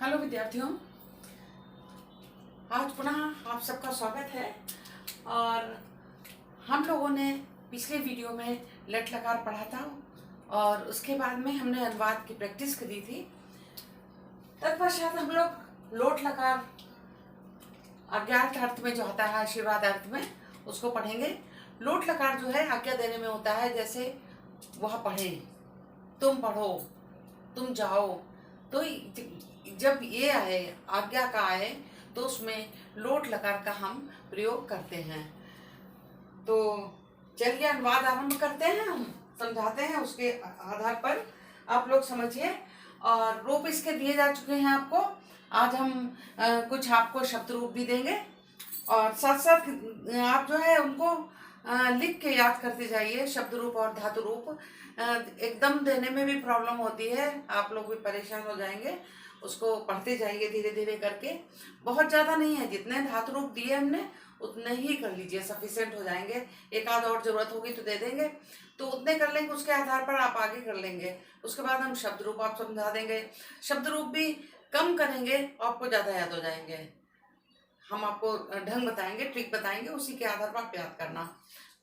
Hello विद्यार्थियों, आज पुनः आप सबका स्वागत है। और हम लोगों ने पिछले वीडियो में लट लकार पढ़ा था और उसके बाद में हमने अनुवाद की प्रैक्टिस करी थी। तत्पश्चात हम लोग लोट लकार अज्ञात अर्थ में जो होता है, आशीर्वाद अर्थ में, उसको पढ़ेंगे। लोट लकार जो है आज्ञा देने में होता है, जैसे वह पढ़े, तुम पढ़ो, तुम जाओ। तो जब ये आए, आज्ञा का आए, तो उसमें लोट लकार का हम प्रयोग करते हैं। तो चलिए अनुवाद आरंभ करते हैं, हम समझाते हैं, उसके आधार पर आप लोग समझिए। और रूप इसके दिए जा चुके हैं आपको। आज हम कुछ आपको शब्द रूप भी देंगे और साथ साथ आप जो है उनको लिख के याद करते जाइए। शब्द रूप और धातु रूप एकदम देने में भी प्रॉब्लम होती है, आप लोग भी परेशान हो जाएंगे। उसको पढ़ते जाइए धीरे धीरे करके। बहुत ज़्यादा नहीं है, जितने धातु रूप दिए हमने उतने ही कर लीजिए, सफिशिएंट हो जाएंगे। एक आध और जरूरत होगी तो दे देंगे, तो उतने कर लेंगे, उसके आधार पर आप आगे कर लेंगे। उसके बाद हम शब्द रूप आप समझा देंगे। शब्द रूप भी कम करेंगे, आपको ज़्यादा याद हो जाएंगे। हम आपको ढंग बताएंगे, ट्रिक बताएंगे, उसी के आधार पर आप याद करना।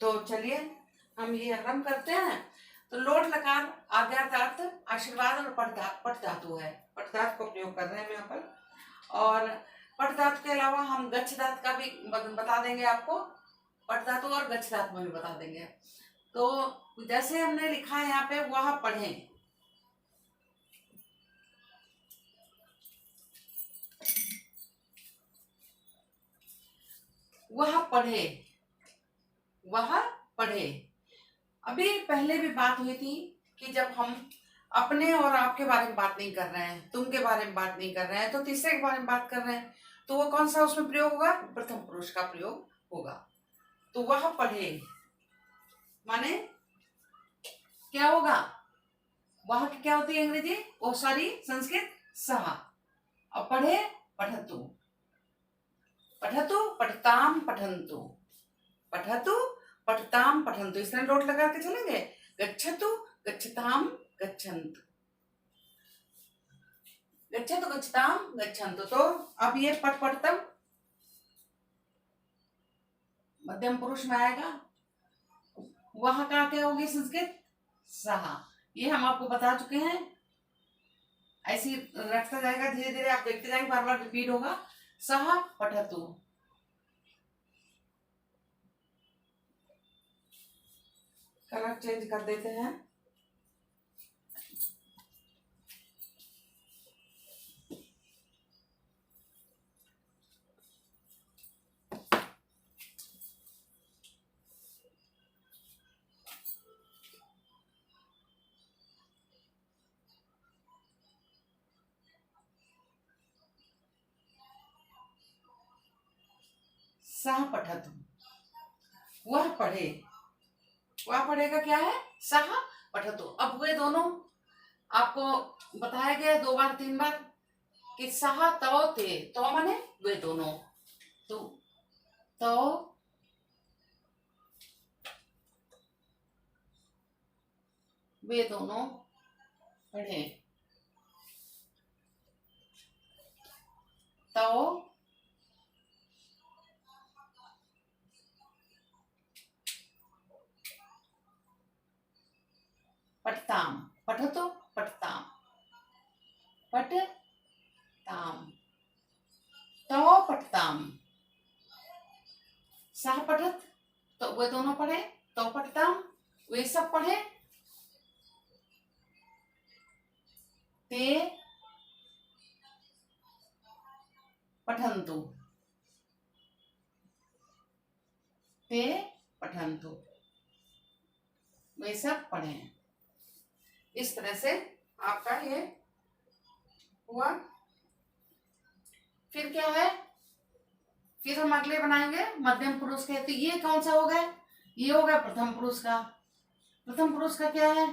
तो चलिए हम ये आरंभ करते हैं। तो लोट लकार आज्ञात अर्थ, आशीर्वाद और पट धातु है। पट धातु का प्रयोग कर रहे हैं यहाँ पर। और पट धातु के अलावा हम गच्छ धातु का भी बता देंगे आपको। पट धातु और गच्छ धातु में भी बता देंगे। तो जैसे हमने लिखा है यहाँ पे, वह पढ़े, वह पढ़े, वह पढ़े। अभी पहले भी बात हुई थी कि जब हम अपने और आपके बारे में बात नहीं कर रहे हैं, तुम के बारे में बात नहीं कर रहे हैं, तो तीसरे के बारे में बात कर रहे हैं, तो वो कौन सा उसमें प्रयोग होगा? प्रथम पुरुष का प्रयोग होगा। तो वह पढ़े माने क्या होगा? वह की क्या होती है अंग्रेजी? ओ सॉरी, संस्कृत सह। और पढ़े पठतु, पठतु पठताम पठन्तु, पठतु पठताम पठन्तु। इस तरह लोट लगा के चलेंगे। गच्छतु गच्छताम गच्छन्तु, गच्छतु गच्छताम गच्छन्तु। तो अब ये पठ पठतम मध्यम पुरुष में आएगा। वह का क्या होगी? संस्कृत सह। ये हम आपको बता चुके हैं। ऐसी रखता जाएगा धीरे धीरे, आप देखते जाएंगे, बार बार रिपीट होगा। सह पठतु। कलर चेंज कर देते हैं। सह पठतु, वह पढ़े। वह पढ़ेगा क्या है? सह पठतु। अब वे दोनों आपको बताया गया 2 बार 3 बार कि सह तव ते। तो माने वे दोनों। तो वे दोनों पढ़े। तो पठताम, पठतो पठताम, पठताम, तो पठताम। सह पठत, तो वे दोनों पढ़े। तो पठताम, वे सब पढ़े। ते पठन्तु, ते पठन्तु, वे सब पढ़े। इस तरह से आपका ये हुआ। फिर क्या है? फिर हम अगले बनाएंगे मध्यम पुरुष के। तो ये कौन सा होगा? ये होगा प्रथम पुरुष का। प्रथम पुरुष का क्या है?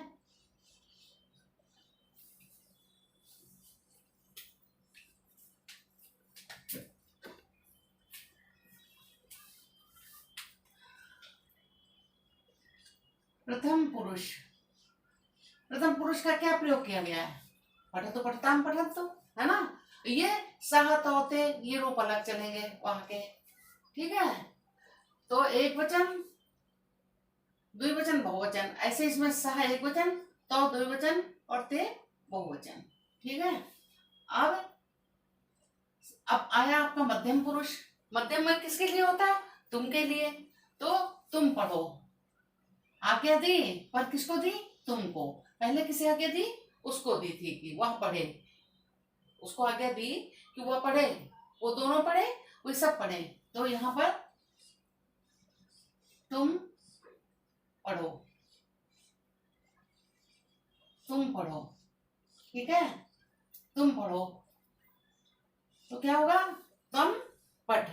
प्रथम पुरुष। प्रथम पुरुष का क्या प्रयोग किया गया है? पठतु पठताम पठन्तु, है ना? ये सहत होते, ये रूप अलग चलेंगे वहां के। ठीक है, तो एक वचन, द्विवचन, बहुवचन, ऐसे इसमें सह एक वचन, तो द्विवचन और ते बहुवचन। ठीक है, अब आया आपका मध्यम पुरुष। मध्यम में किसके लिए होता है? तुम के लिए। तो तुम पढ़ो, आज्ञा दी, पर किसको दी? तुमको। पहले किसे आज्ञा दी? उसको दी थी कि वह पढ़े, उसको आज्ञा दी कि वह पढ़े, वो दोनों पढ़े, वो सब पढ़े। तो यहाँ पर तुम पढ़ो, तुम पढ़ो। ठीक है, तुम पढ़ो, तो क्या होगा? तुम पढ़,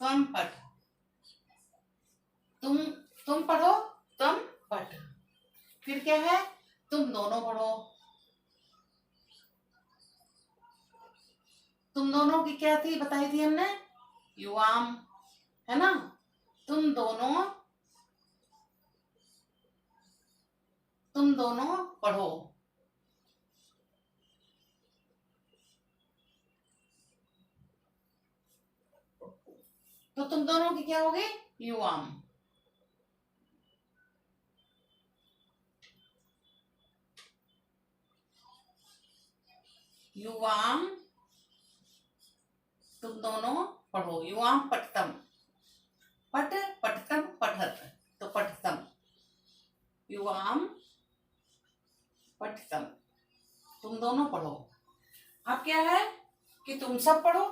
तुम पढ़, तुम पढ़ो, तुम पढ़। फिर क्या है? तुम दोनों पढ़ो। तुम दोनों की क्या थी, बताई थी हमने? युवाम, है ना? तुम दोनों पढ़ो। तो तुम दोनों की क्या होगी? युवाम। युवाम, तुम दोनों पढ़ो। युवाम पठतम, पठ, पठतम, पठत, तो पठतम, युवाम पठतम, तुम दोनों पढ़ो। अब क्या है कि तुम सब पढ़ो,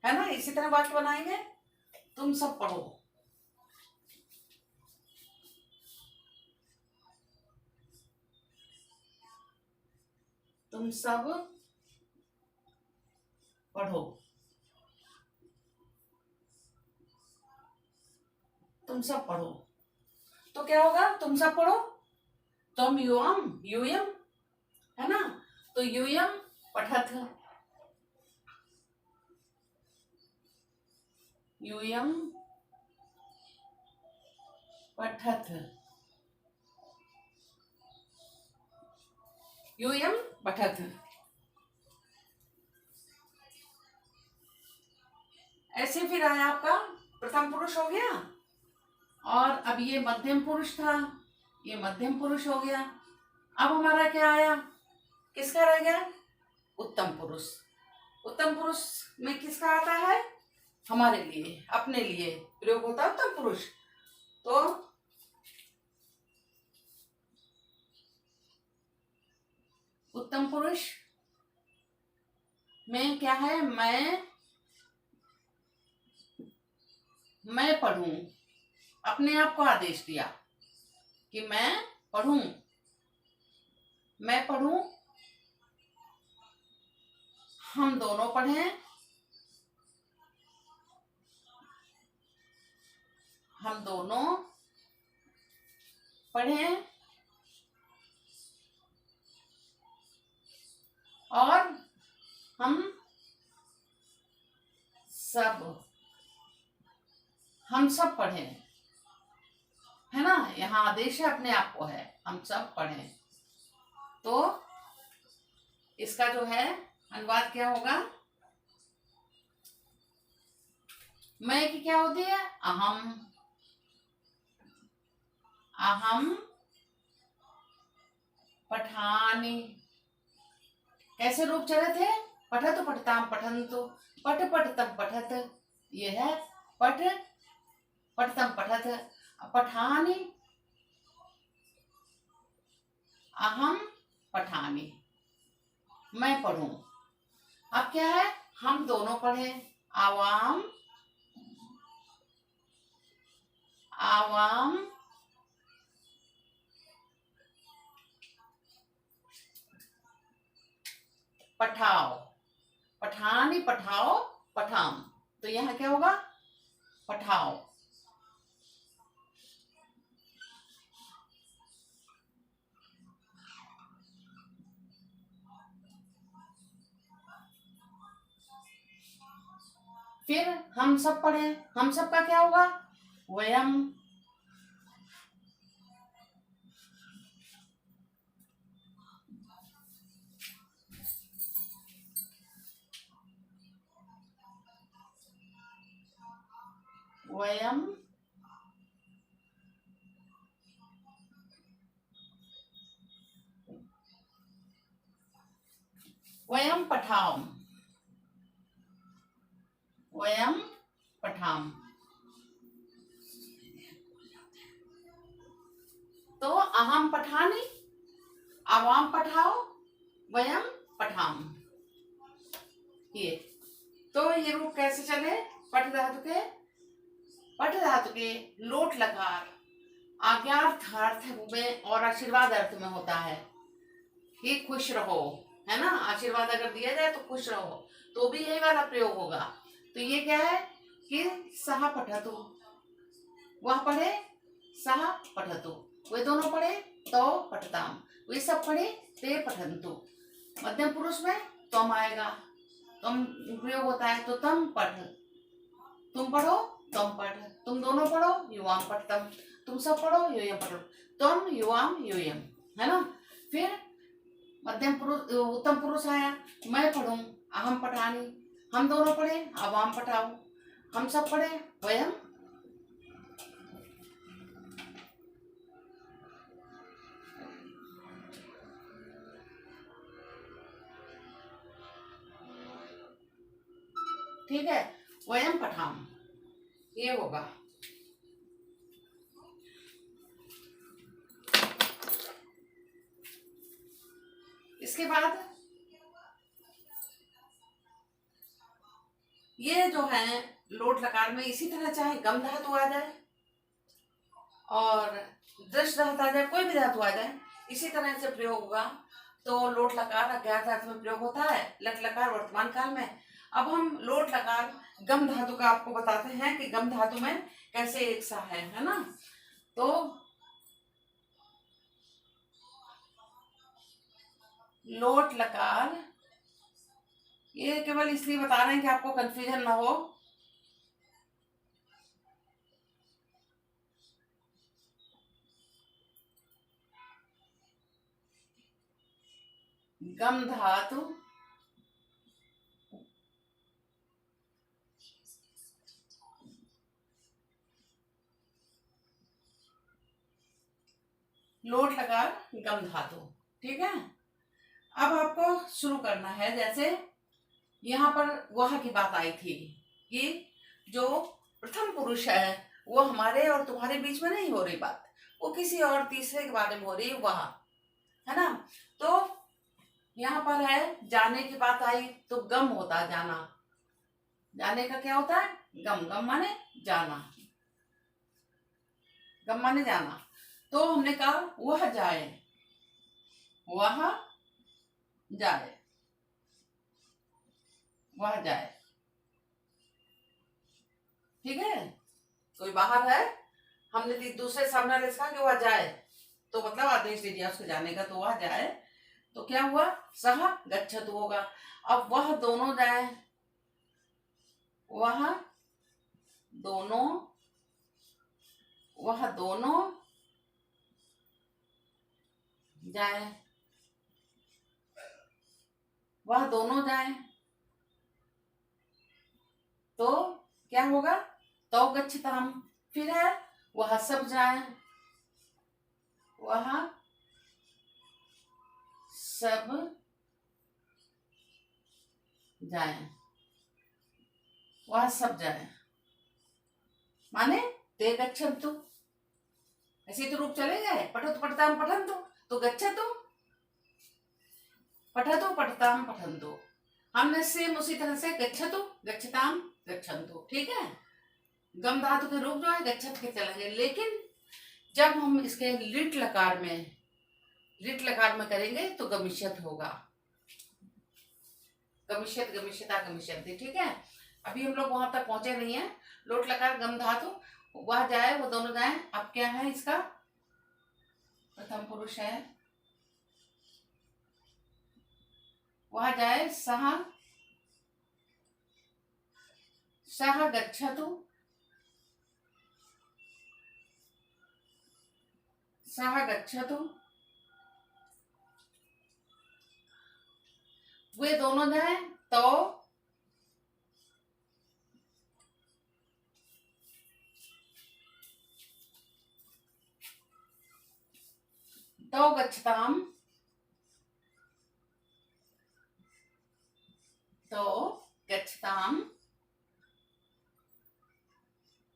है ना? इसी तरह वाक्य बनाएंगे, तुम सब पढ़ो। तुम सब पढ़ो, तुम सब पढ़ो। तो क्या होगा? तुम सब पढ़ो, तुम युवाम, यूयम, है ना? तो यूयम पठत, यूयम पठत, यूयम पठत। ऐसे फिर आया आपका प्रथम पुरुष हो गया, और अब ये मध्यम पुरुष था, ये मध्यम पुरुष हो गया। अब हमारा क्या आया? किसका रह गया? उत्तम पुरुष। उत्तम पुरुष में किसका आता है? हमारे लिए, अपने लिए प्रयोग होता है उत्तम पुरुष। तो उत्तम पुरुष में क्या है? मैं पढ़ूं, अपने आप को आदेश दिया कि मैं पढ़ूं, मैं पढ़ूं, हम दोनों पढ़ें, हम दोनों पढ़ें, और हम सब पढ़ें, है ना? यहाँ आदेश है, अपने आप को है, हम सब पढ़ें। तो इसका जो है अनुवाद क्या होगा? मैं की क्या होती है? अहम, अहम पठानि। कैसे रूप चले थे? पठत पठताम पठन्तु, पठ पठतम पठत, ये है पठ पठतम पठत। पठानि, अहम पठानि, मैं पढ़ूं। अब क्या है? हम दोनों पढ़ें, आवाम, आवाम पठाओ, पठानी पठाओ, पठाम, तो यहाँ क्या होगा? पठाओ। फिर हम सब पढ़े, हम सब का क्या होगा? वयम, वयम वयम पठाम, वयम पठाम। तो अहम पठानी, आवाम पठाओ, वयम पठाम। ये तो ये रूप कैसे चले? पठ धातु के लोट लकार आज्ञार्थ अर्थ में और आशीर्वाद अर्थ में होता है कि खुश रहो, है ना। आशीर्वाद अगर दिया जाए तो खुश रहो, तो भी यही वाला प्रयोग होगा। तो ये क्या है कि सह पठतु, वह पढ़े, सह पठतु, वे दोनों पढ़े, तो पठताम, वे सब पढ़े, ते पठन्तु। मध्यम पुरुष में तुम आएगा, तुम प्रयोग होता है, तो तुम पढ़, तुम पढ़ो, तुम पढ़, तुम दोनों पढ़ो, युवाम पठतम, तुम सब पढ़ो, यूयम पढ़ो, तुम युवाम यूयम, है ना। फिर मध्यम पुरुष, उत्तम पुरुष आया, मैं पढ़ूं, अहम पठानी, हम दोनों पढ़े, अवाम पठाओ, हम सब पढ़े, वयम। ठीक है, वयम पठाम, ये होगा। इसके बाद ये जो है लोट लकार में इसी तरह चाहे गम धातु आ जाए और दृष्ट धातु आ जाए, कोई भी धातु आ जाए, इसी तरह से प्रयोग होगा। तो लोट लकार अज्ञात अर्थ में प्रयोग होता है, लट लकार वर्तमान काल में। अब हम लोट लकार गम धातु का आपको बताते हैं कि गम धातु में कैसे एक सा है ना। तो लोट लकार, ये केवल इसलिए बता रहे हैं कि आपको कंफ्यूजन ना हो। गम धातु लोट लकार गम धातु, ठीक है। अब आपको शुरू करना है, जैसे यहाँ पर वह की बात आई थी कि जो प्रथम पुरुष है वो हमारे और तुम्हारे बीच में नहीं हो रही बात, वो किसी और तीसरे के बारे में हो रही है, वह, है ना। तो यहाँ पर है जाने की बात आई, तो गम होता है जाना, जाने का क्या होता है? गम, गम माने जाना, गम माने जाना। तो हमने कहा वह जाए, वह जाए, वह जाए, ठीक है। कोई बाहर है, हमने दूसरे सामने लिखा कि वह जाए, तो मतलब आदेश दे दिया उसको जाने का, तो वह जाए। तो क्या हुआ? सह गच्छतु होगा। अब वह दोनों जाए, वह दोनों, वह दोनों जाए, वह दोनों जाए, तो क्या होगा? तो गच्छताम। फिर है वह सब जाए, वह सब जाए, वह सब जाए, माने ते गच्छन्तु। ऐसे तो रूप चले गए, पठतु पठताम पठन्तु, तो गच्छतु, पठतु पठताम पठन्तु। हमने सेम उसी तरह से गच्छतु गच्छताम गच्छन्तु, ठीक है। गम धातु के रूप जो है गच्छत के चलेंगे, लेकिन जब हम इसके लिट लकार में करेंगे तो गमिष्यत होगा, गमिष्यत, गमिष्यता, गमिष्यन्ति, ठीक है। अभी हम लोग वहां तक पहुंचे नहीं है। लोट लकार गम धातु, वह जाए, वो दोनों जाए। अब क्या है इसका? प्रथम पुरुष है, वह जाए, सह, सह गच्छतु, सह गच्छतु, वे दोनों जाए, तो गच्छताम, तो गच्छताम।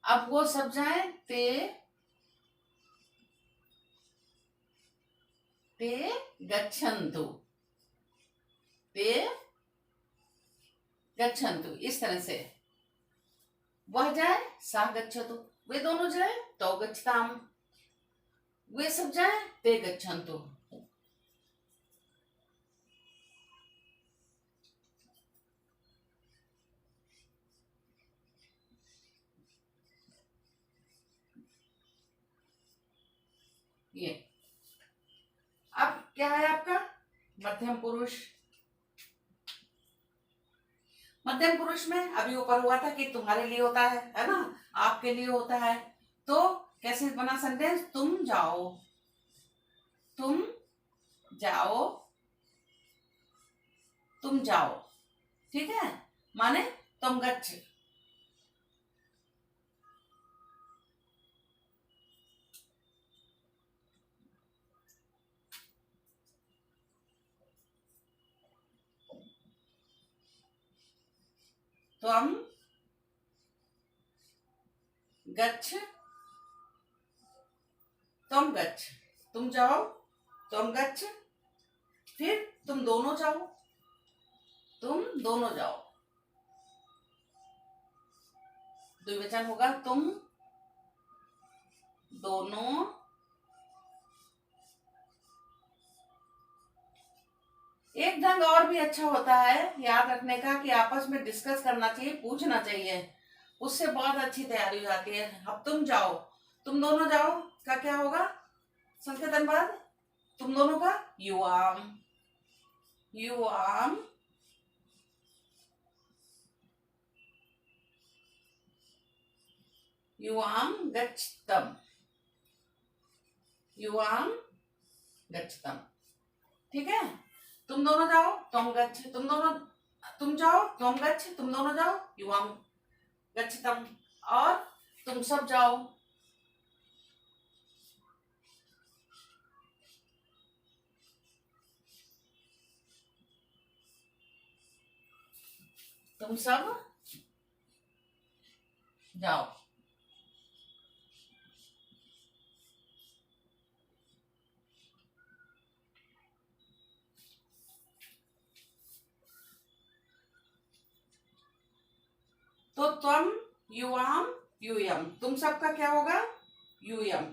अब वो सब जाए ते गच्छन्तु, ते गच्छन्तु, इस तरह से। वह जाए सा गच्छतु, वे दोनों जाए तो गच्छताम, वे सब जाए ते गच्छन्तु। ये अब क्या है आपका मध्यम पुरुष। मध्यम पुरुष में अभी ऊपर हुआ था कि तुम्हारे लिए होता है ना, आपके लिए होता है। तो कैसे बना सेंटेंस, तुम जाओ, तुम जाओ, तुम जाओ, ठीक है, माने तुम गच्छ। त्वं गच्छ, तुम गच्छ, तुम जाओ, तुम गच्छ, फिर तुम दोनों जाओ, तुम दोनों जाओ, द्विवचन होगा तुम दोनों। एक ढंग और भी अच्छा होता है याद रखने का कि आपस में डिस्कस करना चाहिए, पूछना चाहिए, उससे बहुत अच्छी तैयारी हो जाती है। अब तुम जाओ, तुम दोनों जाओ का क्या होगा संकेत अनुवाद, तुम दोनों का युवाम, युवाम, युवाम गच्छतम, युवाम गच्छतम, ठीक है। तुम दोनों जाओ, तुम गच्छ, तुम दोनों, तुम जाओ, तुम गच्छ, तुम दोनों जाओ, युवाम गच्छतम, और तुम सब जाओ, तुम सब जाओ। तो त्वम, युवाम, यूयम, तुम सबका क्या होगा यूयम,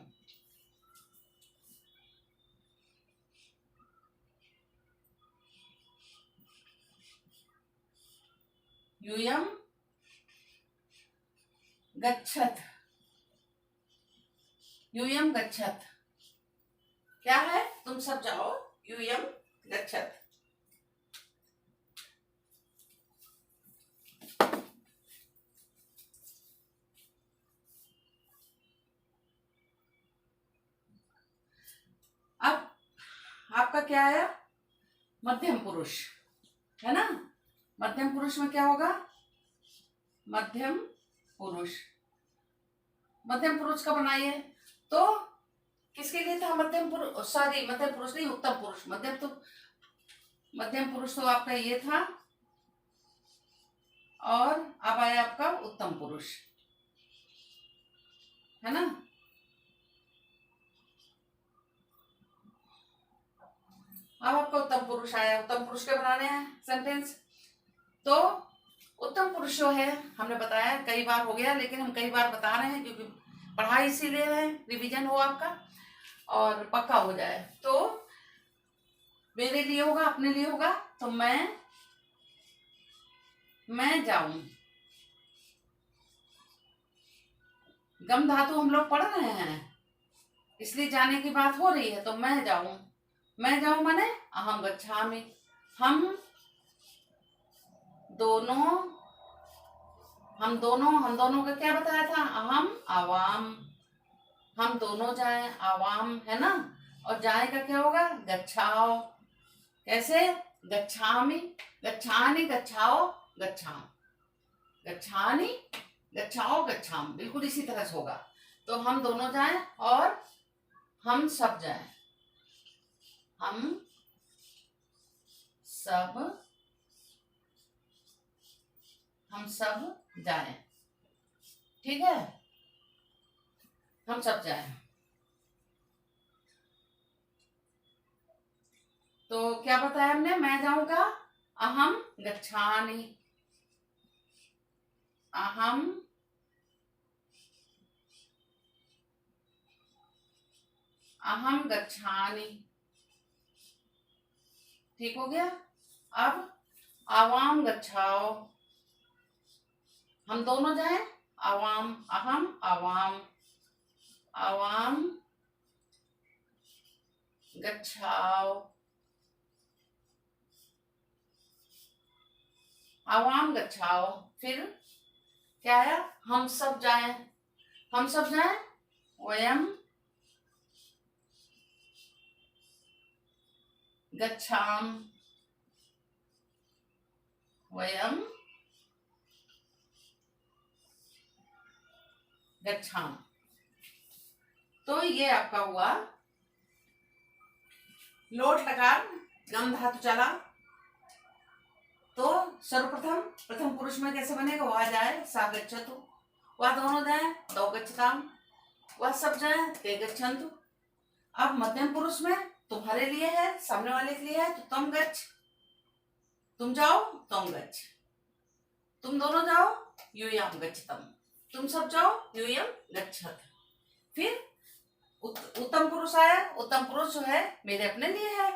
यूयम गच्छत, यूयम गच्छत, क्या है तुम सब जाओ, यूयम गच्छत। अब आपका क्या आया मध्यम पुरुष, है ना। मध्यम पुरुष में क्या होगा मध्यम पुरुष, मध्यम पुरुष का बनाइए तो किसके लिए था मध्यम पुरुष, सॉरी मध्यम पुरुष नहीं उत्तम पुरुष, मध्यम पुरुष तो आपका ये था, और अब आया आपका उत्तम पुरुष, है ना। अब आपका उत्तम पुरुष आया, उत्तम पुरुष के बनाने हैं सेंटेंस। तो उत्तम पुरुष जो है हमने बताया कई बार हो गया, लेकिन हम कई बार बता रहे हैं क्योंकि पढ़ाई इसीलिए है, रिवीजन हो आपका और पक्का हो जाए। तो मेरे लिए होगा, अपने लिए होगा, तो मैं जाऊं, गम धातु हम लोग पढ़ रहे हैं इसलिए जाने की बात हो रही है, तो मैं जाऊं माने अहम गच्छामि, हम दोनों का क्या बताया था, अहम आवाम, हम दोनों जाए, आवाम है ना, और जाए का क्या होगा गच्छाओ, कैसे गच्छामि, गच्छानि गच्छाओ गच्छाम, गच्छानि गच्छाओ गच्छाम, बिल्कुल इसी तरह से होगा। तो हम दोनों जाएं और हम सब जाएं, हम सब जाएं। ठीक है, हम सब जाएं। तो क्या बताया हमने? मैं जाऊंगा, अहम गच्छामि। अहम गच्छामि। ठीक हो गया। अब आवाम गच्छाओ, हम दोनों जाएं। आवाम, अहम, आवाम, आवाम गच्छाओ, आवाम गच्छाओ। फिर क्या आया? हम सब जाएं। हम सब जाएं, वयम गच्छाम, वयम गच्छाम। तो ये आपका हुआ लोट लकार गम धातु चला। तो सर्वप्रथम प्रथम पुरुष में कैसे बनेगा? वह जाए, सा गच्छतु। वह दोनों जाए, दो गच्छताम। वह सब जाए, ते गच्छन्तु। अब मध्यम पुरुष में तुम्हारे लिए है, सामने वाले के लिए है, तो तुम गच्छ, तुम जाओ, तुम गच्छ। तुम दोनों जाओ, यूयम गच्छतम। तुम सब जाओ, यूयम गच्छत। फिर उत्तम पुरुष आया। उत्तम पुरुष जो है मेरे अपने लिए है,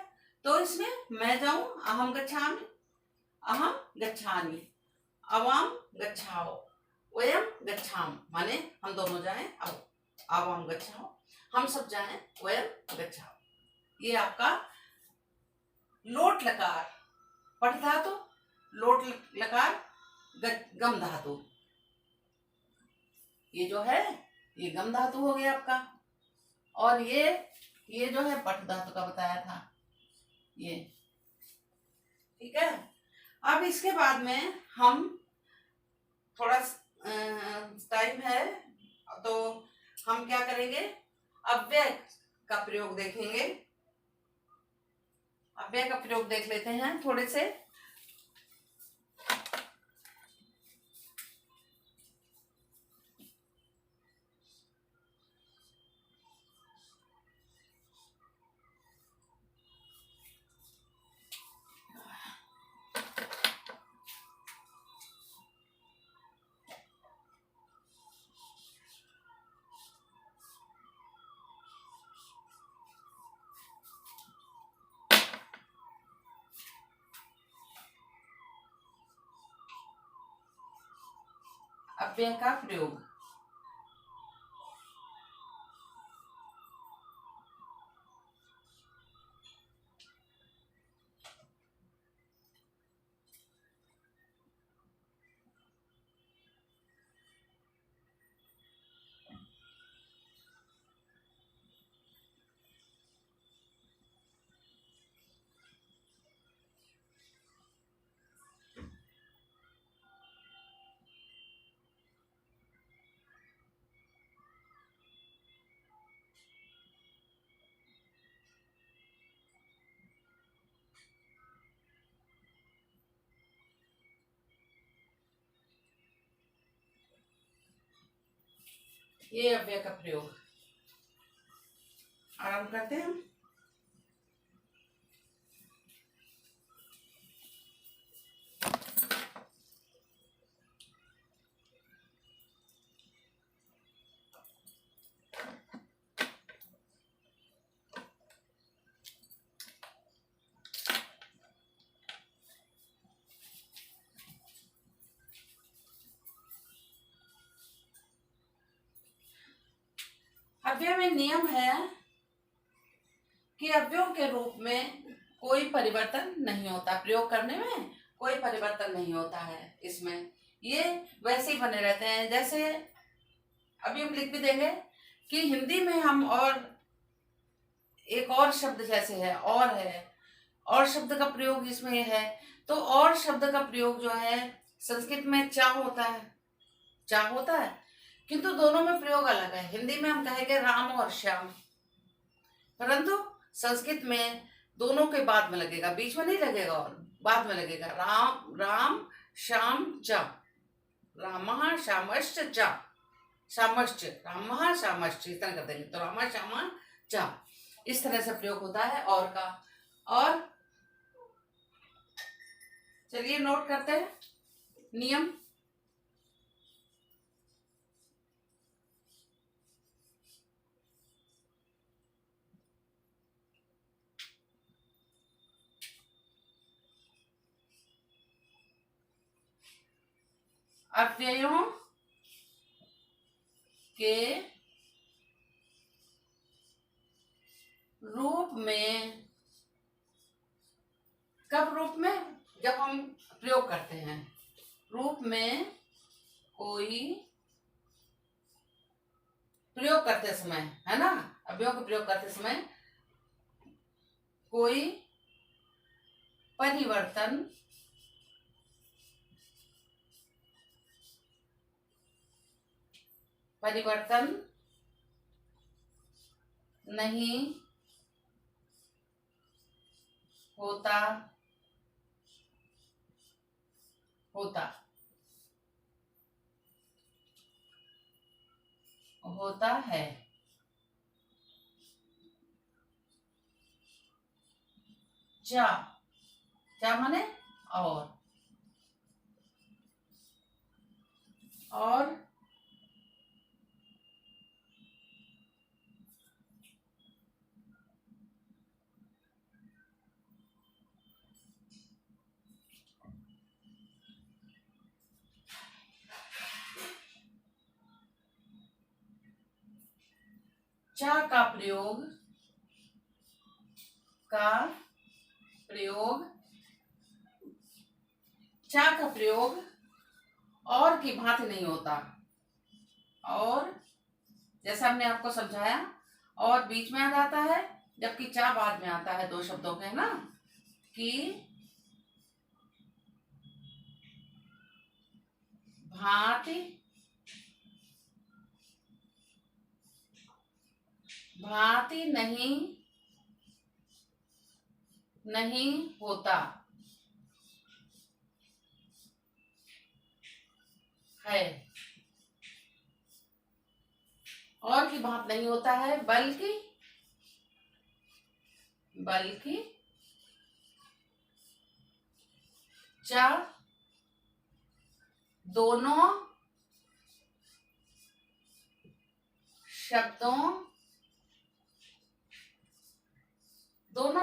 तो इसमें मैं जाऊं, अहम गच्छामि, अहम गच्छामि, अवाम गच्छाओ, वयम गच्छाम, माने हम दोनों जाएं, अब अवाम गच्छाओ, हम सब जाएं, वयम गच्छाओ। ये आपका लोट लकार पठ धातु, लोट लकार गम धातु। ये जो है ये गम धातु हो गया आपका। और ये जो है पठ धातु का बताया था ये। ठीक है। अब इसके बाद में हम थोड़ा टाइम है, तो हम क्या करेंगे? अव्यय का प्रयोग देखेंगे। अव्यय का प्रयोग देख लेते हैं थोड़े से। अव्यय का प्रयोग। ये अव्यय का प्रयोग आरंभ करते हैं हम। अव्यय में नियम है कि अव्ययों के रूप में कोई परिवर्तन नहीं होता, प्रयोग करने में कोई परिवर्तन नहीं होता है। इसमें ये वैसे ही बने रहते हैं। जैसे अभी हम लिख भी देंगे कि हिंदी में हम और एक और शब्द जैसे है, और शब्द का प्रयोग इसमें है, तो और शब्द का प्रयोग जो है संस्कृत में चा होता है, किंतु दोनों में प्रयोग अलग है। हिंदी में हम कहेंगे राम और श्याम, परंतु संस्कृत में दोनों के बाद में लगेगा, बीच में नहीं लगेगा, और बाद में लगेगा। राम राम श्याम च, रामः श्यामश्च च, श्यामश्च रामः श्यामश्च, इस तरह कर देंगे तो रामा श्यामा च, इस तरह से प्रयोग होता है और का। और चलिए नोट करते हैं नियम। अव्ययों के रूप में, कब रूप में? जब हम प्रयोग करते हैं। रूप में कोई प्रयोग करते समय, है ना, अव्ययों को प्रयोग करते समय कोई परिवर्तन नहीं होता है। चा, चा माने और चा का प्रयोग और की भांति नहीं होता। और जैसा हमने आपको समझाया, और बीच में आ जाता है, जबकि चा बाद में आता है, दो शब्दों के, है ना, कि भांति नहीं होता है, और की भांति नहीं होता है, बल्कि चा दोनों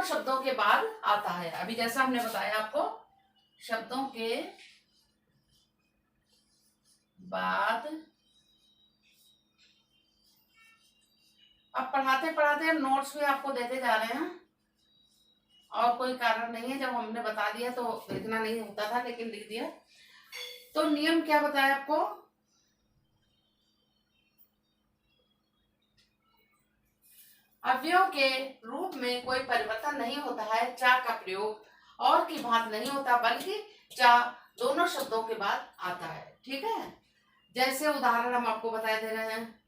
शब्दों के बाद आता है। अभी जैसा हमने बताया आपको, शब्दों के बाद। अब पढ़ाते पढ़ाते हम नोट्स भी आपको देते जा रहे हैं, और कोई कारण नहीं है, जब हमने बता दिया तो लिखना नहीं होता था, लेकिन लिख दिया। तो नियम क्या बताया आपको? अव्ययों के रूप में कोई परिवर्तन नहीं होता है, चा का प्रयोग और की भांति नहीं होता, बल्कि चा दोनों शब्दों के बाद आता है। ठीक है, जैसे उदाहरण हम आपको बताए दे रहे हैं।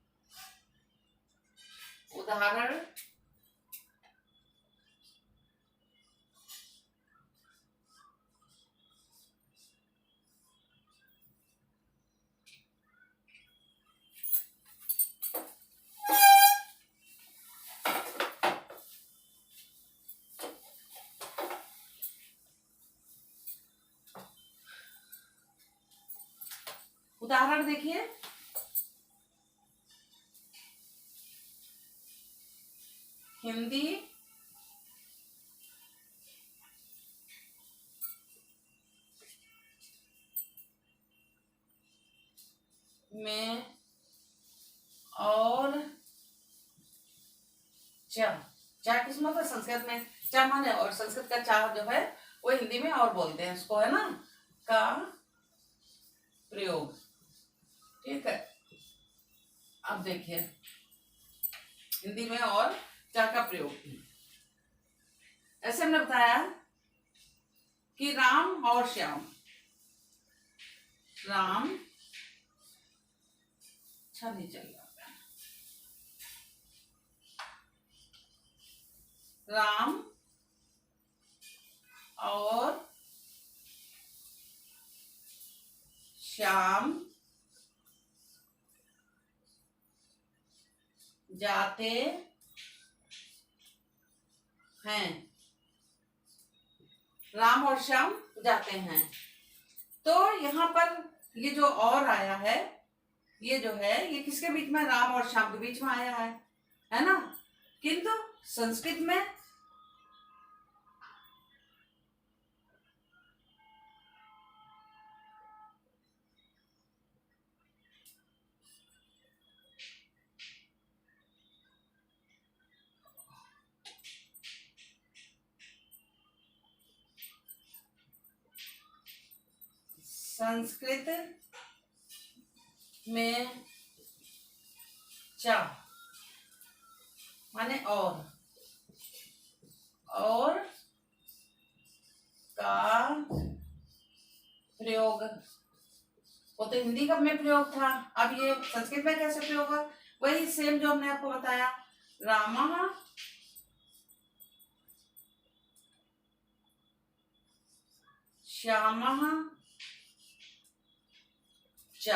उदाहरण देखिए, हिंदी में और चा किस मतलब? संस्कृत में चा माने और, संस्कृत का चा जो है वो हिंदी में और बोलते हैं उसको, है ना, का प्रयोग। ठीक है, अब देखिए हिंदी में और चा का प्रयोग। ऐसे हमने बताया कि राम और श्याम, राम, अच्छा नहीं चल रहा, राम और श्याम जाते हैं। राम और श्याम जाते हैं। तो यहाँ पर ये जो और आया है, ये जो है ये किसके बीच में, राम और श्याम के बीच में आया है ना। किंतु संस्कृत में संस्कृत में चा माने और का प्रयोग, वो तो हिंदी का में प्रयोग था, अब ये संस्कृत में कैसे प्रयोग है, वही सेम जो हमने आपको बताया। रामः श्यामः च,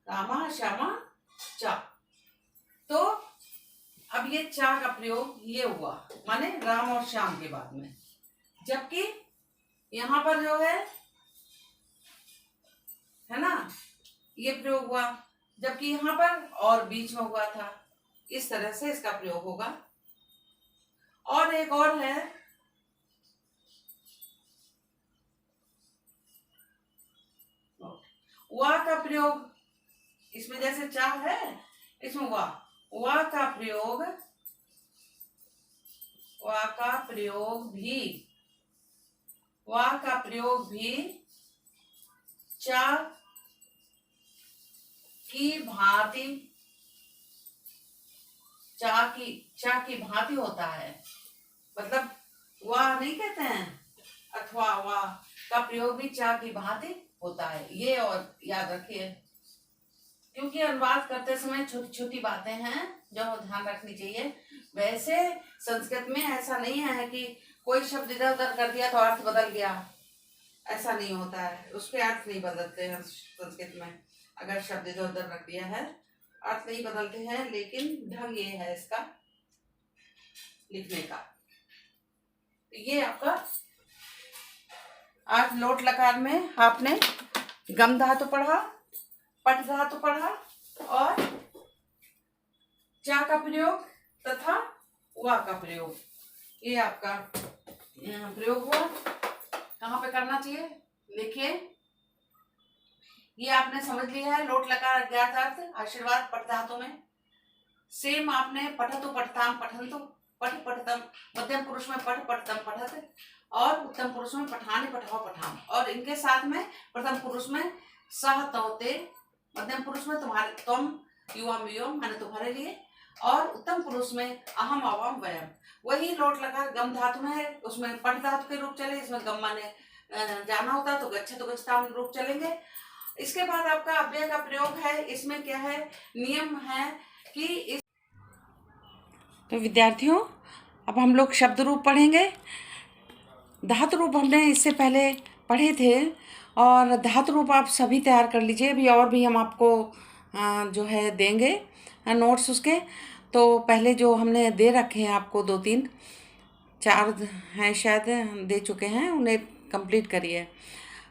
रामः श्यामः च। तो अब ये चा का प्रयोग ये हुआ माने राम और श्याम के बाद में, जबकि यहाँ पर जो है ना, ये प्रयोग हुआ, जबकि यहाँ पर और बीच में हुआ था। इस तरह से इसका प्रयोग होगा। और एक और है, वा का प्रयोग, इसमें जैसे चा है इसमें वा का प्रयोग, वा का प्रयोग भी चा की भांति, चा की भांति होता है। मतलब वाह नहीं कहते हैं, अथवा वाह का प्रयोग भी चा की भांति होता है। ये और याद रखिए, क्योंकि अनुवाद करते समय छोटी छोटी बातें हैं जो ध्यान रखनी चाहिए। वैसे संस्कृत में ऐसा नहीं है कि कोई शब्द इधर उधर कर दिया तो अर्थ बदल गया, ऐसा नहीं होता है। उसके अर्थ नहीं बदलते हैं संस्कृत में। अगर शब्द इधर उधर रख दिया है अर्थ नहीं बदलते हैं, लेकिन ढंग ये है इसका लिखने का। ये आपका आज लोट लकार में आपने गम धातु पढ़ा, पट धातु पढ़ा और चा का प्रयोग तथा वा का प्रयोग, ये आपका प्रयोग हुआ। कहाँ पे करना चाहिए देखिए, ये आपने समझ लिया है। लोट लकार अज्ञात अर्थ आशीर्वाद पट धातु में सेम आपने पठतु पठताम पठन्तु, पठ पठतम, मध्यम पुरुष में पठ पठतम पठत और उत्तम पुरुष में पठाने पठाओ पठाम, और इनके साथ में प्रथम पुरुष में सह तोते, मध्यम पुरुष में तुम्हारे तुम, युवम युवम माने तुम्हारे लिए, और उत्तम पुरुष में अहम अवम वयम। वही लोट लकार गम धातु में है, उसमें पट धातु के रूप चले, इसमें गम माने जाना होता तो गच्छतु गच्छताम रूप चलेंगे। इसके बाद आपका अव्यय का प्रयोग है। इसमें क्या है, नियम है कि इस तो विद्यार्थियों अब हम लोग शब्द रूप पढ़ेंगे। धातु रूप हमने इससे पहले पढ़े थे और धातु रूप आप सभी तैयार कर लीजिए। अभी और भी हम आपको जो है देंगे नोट्स उसके। तो पहले जो हमने दे रखे हैं आपको 2-3 4 हैं शायद दे चुके हैं, उन्हें कंप्लीट करिए।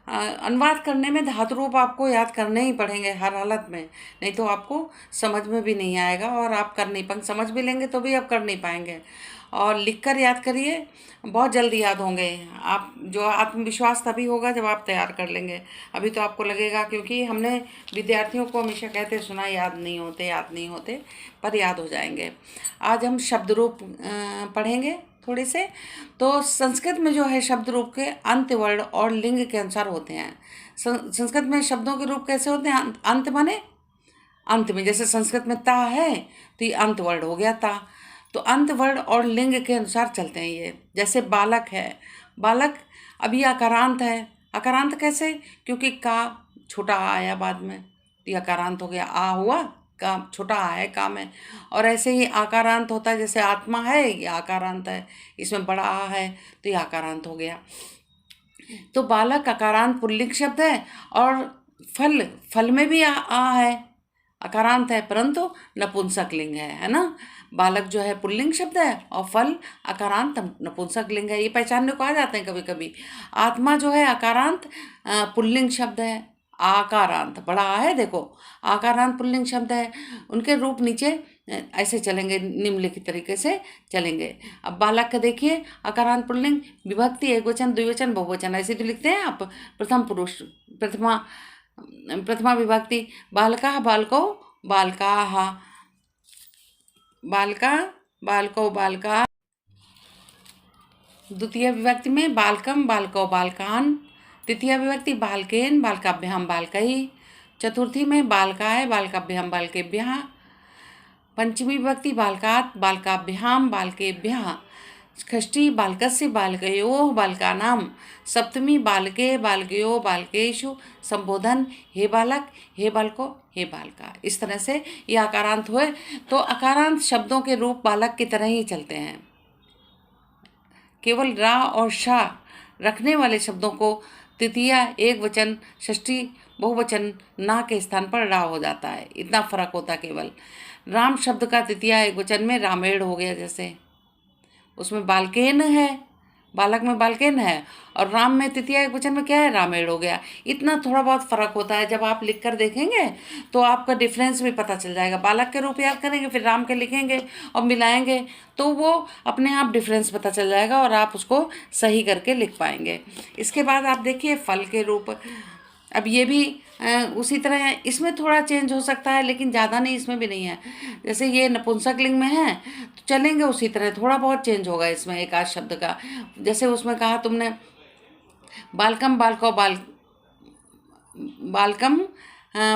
अनुवाद करने में धातु रूप आपको याद करने ही पड़ेंगे हर हालत में, नहीं तो आपको समझ में भी नहीं आएगा और आप कर नहीं पाएंगे। समझ भी लेंगे तो भी आप कर नहीं पाएंगे। और लिखकर याद करिए, बहुत जल्दी याद होंगे आप। जो आत्मविश्वास तभी होगा जब आप तैयार कर लेंगे। अभी तो आपको लगेगा, क्योंकि हमने विद्यार्थियों को हमेशा कहते सुना याद नहीं होते, पर याद हो जाएंगे। आज हम शब्द रूप पढ़ेंगे थोड़े से। तो संस्कृत में जो है शब्द रूप के अंत वर्ण और लिंग के अनुसार होते हैं। संस्कृत में शब्दों के रूप कैसे होते हैं, अंत माने अंत में, जैसे संस्कृत में ता है तो ये अंत वर्ण हो गया ता। तो अंत वर्ण और लिंग के अनुसार चलते हैं ये। जैसे बालक है, बालक अभी अकारांत है। अकारांत कैसे, क्योंकि का छोटा आ आया बाद में, तो अकारांत हो गया, आ हुआ का छोटा आ है, काम है। और ऐसे ही आकारांत होता है, जैसे आत्मा है ये आकारांत है, इसमें बड़ा आ है तो ये आकारांत हो गया। तो बालक आकारांत पुल्लिंग शब्द है, और फल, फल में भी आ है, अकारांत है, परंतु नपुंसक लिंग है ना। बालक जो है पुल्लिंग शब्द है और फल अकारांत नपुंसक लिंग है। ये पहचानने को आ जाते हैं कभी कभी। आत्मा जो है अकारांत पुल्लिंग शब्द है, आकारांत बड़ा आ है, देखो आकारांत पुल्लिंग शब्द है। उनके रूप नीचे ऐसे चलेंगे, निम्नलिखित तरीके से चलेंगे। अब बालक का देखिए, अकारांत पुल्लिंग, विभक्ति एक वचन, द्विवचन, बहुवचन, ऐसे तो लिखते हैं आप। प्रथम पुरुष, प्रथमा विभक्ति, बालका बालको बालकाः, बालका बालको बालका। द्वितीय विभक्ति में बालकम बालको बालकान। तृतीय विभक्ति बालकेन बालकाभ्याम बालकैः। चतुर्थी में बालकाय बालकाभ्याम बालकेभ्यः। पंचमी विभक्ति बालकात् बालकाभ्याम बालकेभ्यः। षष्ठी बालकस्य बालकयोः बालकानां। सप्तमी बालके बालकयोः बालकेषु। संबोधन हे बालक, हे बालको, हे बालका। इस तरह से ये आकारांत हुए। तो आकारांत शब्दों के रूप बालक की तरह ही चलते हैं। केवल रा और शा रखने वाले शब्दों को तृतीया एक वचन, षष्ठी बहुवचन ना के स्थान पर रा हो जाता है, इतना फर्क होता है केवल। राम शब्द का तृतीया एक वचन में रामेण हो गया, जैसे उसमें बालकेन है, बालक में बालकेन है, और राम में तृतीया एक वचन में क्या है, रामेण हो गया। इतना थोड़ा बहुत फर्क होता है। जब आप लिख कर देखेंगे तो आपका डिफरेंस भी पता चल जाएगा। बालक के रूप याद करेंगे, फिर राम के लिखेंगे और मिलाएंगे तो वो अपने आप डिफरेंस पता चल जाएगा और आप उसको सही करके लिख पाएंगे। इसके बाद आप देखिए फल के रूप। अब ये भी उसी तरह है, इसमें थोड़ा चेंज हो सकता है लेकिन ज़्यादा नहीं, इसमें भी नहीं है। जैसे ये नपुंसक लिंग में है तो चलेंगे उसी तरह, थोड़ा बहुत चेंज होगा इसमें एक आध शब्द का। जैसे उसमें कहा तुमने बालकम बालको बालकम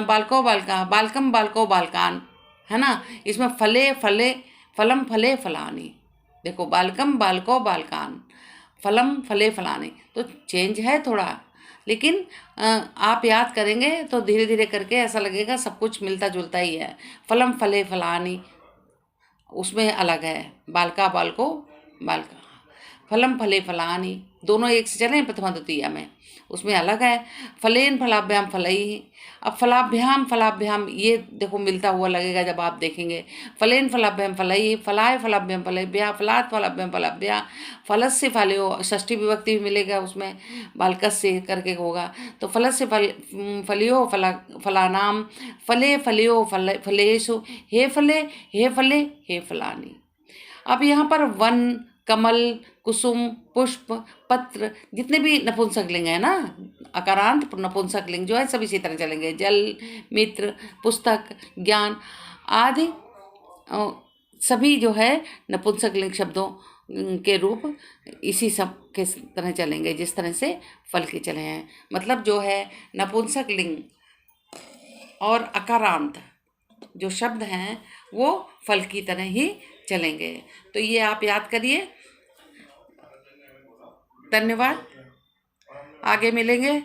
बालको बालका, बालकम बालको बालकान, है ना। इसमें फले फले फलम फले फलानी, देखो बालकम बालको बालकान, फलम फले फलानी, तो चेंज है थोड़ा, लेकिन आप याद करेंगे तो धीरे धीरे करके ऐसा लगेगा सब कुछ मिलता जुलता ही है। फलम फले फलानी उसमें अलग है, बालका बालको बालका, फलम फले फलानी दोनों एक से चले प्रथमा द्वितीया में, उसमें अलग है। फलेन फलाभ्याम फलैः। अब फलाभ्याम फलाभ्याम ये देखो मिलता हुआ लगेगा जब आप देखेंगे। फलेन फलाभ्याम फलैः, फलाय फलाभ्याम फलेभ्यः, फलात् फलाभ्याम फलाभ्यः, फलस्य फलयो, षष्ठी विभक्ति भी मिलेगा उसमें, बालकस्य करके होगा। तो फलस्य फलयो फलानाम, फले फलयो फलेषु, हे फले हे फले हे फलानी। अब यहाँ पर वन, कमल, कुसुम, पुष्प, पत्र, जितने भी नपुंसक लिंग है ना, अकारांत नपुंसक लिंग जो है सब इसी तरह चलेंगे। जल, मित्र, पुस्तक, ज्ञान आदि सभी जो है नपुंसक लिंग शब्दों के रूप इसी सब के तरह चलेंगे जिस तरह से फल के चले हैं। मतलब जो है नपुंसक लिंग और अकारांत जो शब्द हैं वो फल की तरह ही चलेंगे। तो ये आप याद करिए। धन्यवाद, आगे मिलेंगे।